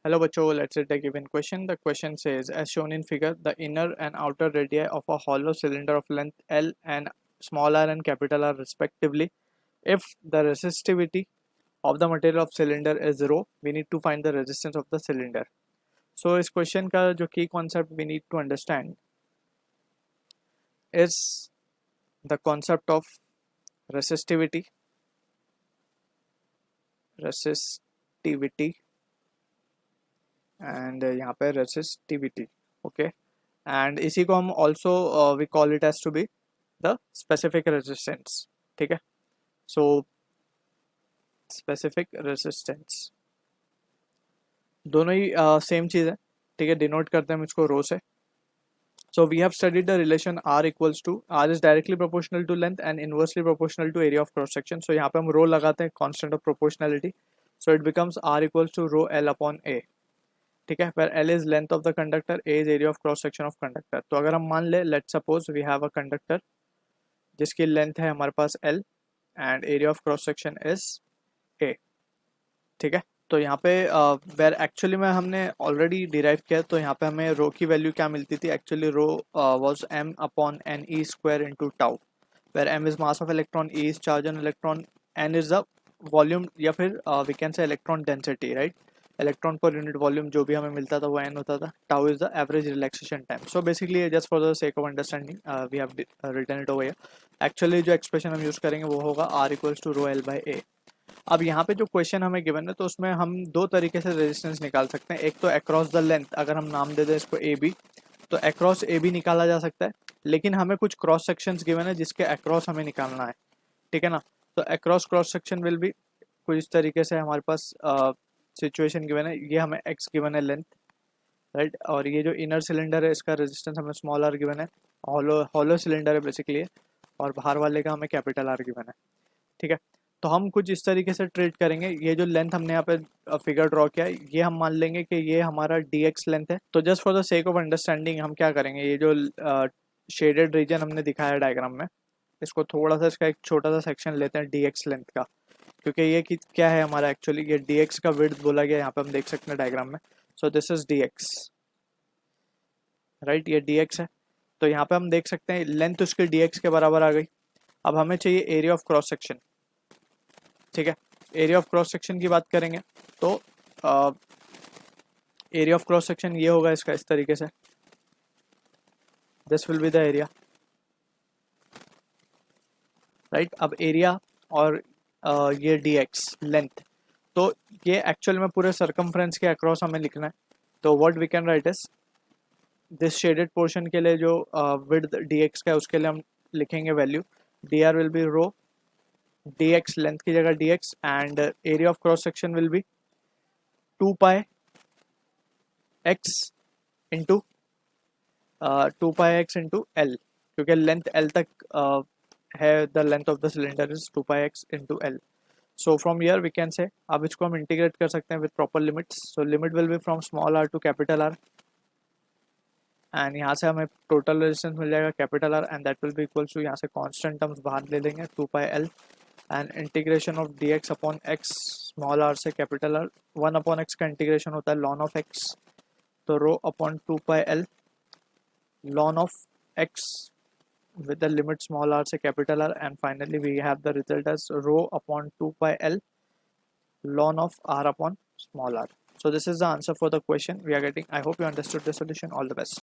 Hello बच्चों, let's read the given question. The question says, as shown in figure, the inner and outer radii of a hollow cylinder of length L and small r and capital R respectively. If the resistivity of the material of cylinder is rho, we need to find the resistance of the cylinder. So इस question का जो key concept we need to understand is the concept of resistivity, and यहाँ पे resistivity, okay. And इसी को हम also we call it as to be the specific resistance. ठीक है, so specific resistance दोनों ही सेम चीज़ है. ठीक है, डिनोट करते हैं हम इसको रो से. So we have studied the relation R equals to, R is directly proportional to length and inversely proportional to area of cross section. So यहाँ पे हम रो लगाते हैं constant of proportionality, so it becomes R equals to rho L upon A. ठीक है, where L is length of the conductor, A is area of cross section of conductor. तो अगर हम मान ले, let's suppose we have a conductor जिसकी length है हमारे पास L and area of cross section is A. ठीक है, तो यहाँ पे वेर एक्चुअली में हमने ऑलरेडी डिराइव किया, तो यहाँ पे हमें रो की वैल्यू क्या मिलती थी. Actually rho was m upon n e square into tau, where m is mass of electron, e is charge on electron, n is the volume या फिर we can say electron density, right. Electron per unit volume जो भी हमें मिलता था वो n होता था. Tau is the average relaxation time. So basically just for the sake of understanding we have written it over here. Actually जो expression हम यूज करेंगे वो होगा r equals to rho L by A. अब यहाँ पे जो क्वेश्चन हमें गिवन है, तो उसमें हम दो तरीके से रेजिस्टेंस निकाल सकते हैं. एक तो अक्रॉस द लेंथ, अगर हम नाम दे दें इसको ए बी, तो अक्रॉस ए बी निकाला जा सकता है. लेकिन हमें कुछ क्रॉस सेक्शंस गिवन है जिसके अक्रॉस हमें निकालना है. ठीक है ना, तो अक्रॉस क्रॉस सेक्शन विल भी कुछ इस तरीके से हमारे पास सिचुएशन गिवन है. ये हमें एक्स गिवन है लेंथ, राइट. और ये जो इनर सिलेंडर है इसका रेजिस्टेंस हमें स्मॉल आर गिवन है. हॉलो सिलेंडर है बेसिकली, और बाहर वाले का हमें कैपिटल आर गिवन है. ठीक है, तो हम कुछ इस तरीके से ट्रीट करेंगे. ये जो लेंथ हमने यहाँ पे फिगर ड्रॉ किया है, ये हम मान लेंगे कि ये हमारा dx लेंथ है. तो just for the sake of understanding हम क्या करेंगे, ये जो शेडेड रीजन हमने दिखाया डायग्राम में, इसको थोड़ा सा इसका एक छोटा सा सेक्शन लेते हैं dx लेंथ का, क्योंकि ये क्या है हमारा, एक्चुअली ये dx का विड्थ बोला गया, यहाँ पे हम देख सकते हैं डायग्राम में. So this is dx, right. ये dx है, तो यहाँ पे हम देख सकते हैं लेंथ उसकी dx के बराबर आ गई. अब हमें चाहिए एरिया ऑफ क्रॉस सेक्शन. ठीक है, एरिया ऑफ क्रॉस सेक्शन की बात करेंगे तो एरिया ऑफ क्रॉस सेक्शन ये होगा इसका इस तरीके से. This will be the area, right. अब एरिया और ये dx लेंथ, तो ये एक्चुअल में पूरे सर्कमफ्रेंस के अक्रॉस हमें लिखना है. तो what we can write is this shaded portion के लिए जो विड्थ dx का है उसके लिए हम लिखेंगे value dr will be rho dx, length की जगह dx, and area of cross section will be 2 pi x into 2 pi x into L, क्योंकि लेंथ एल तक है. The length of the cylinder is 2 pi x into L. So from here we can say, अब इसको हम integrate कर सकते हैं with proper limits. So limit will be from small R to capital R, and यहाँ से हमें total resistance मिल जाएगा capital R, and that will be equals to, यहाँ से कांस्टेंट टर्म्स बाहर ले लेंगे 2 pi L, and integration of dx upon x, small r से कैपिटल r. 1 अपॉन x का इंटीग्रेशन होता है ln ऑफ x, तो rho upon 2 pi l ln of x with the limit small r से capital r, and finally we have the result as rho upon 2 pi l ln of r upon small r. So this is the answer for the question we are getting. I hope you understood the solution. All the best.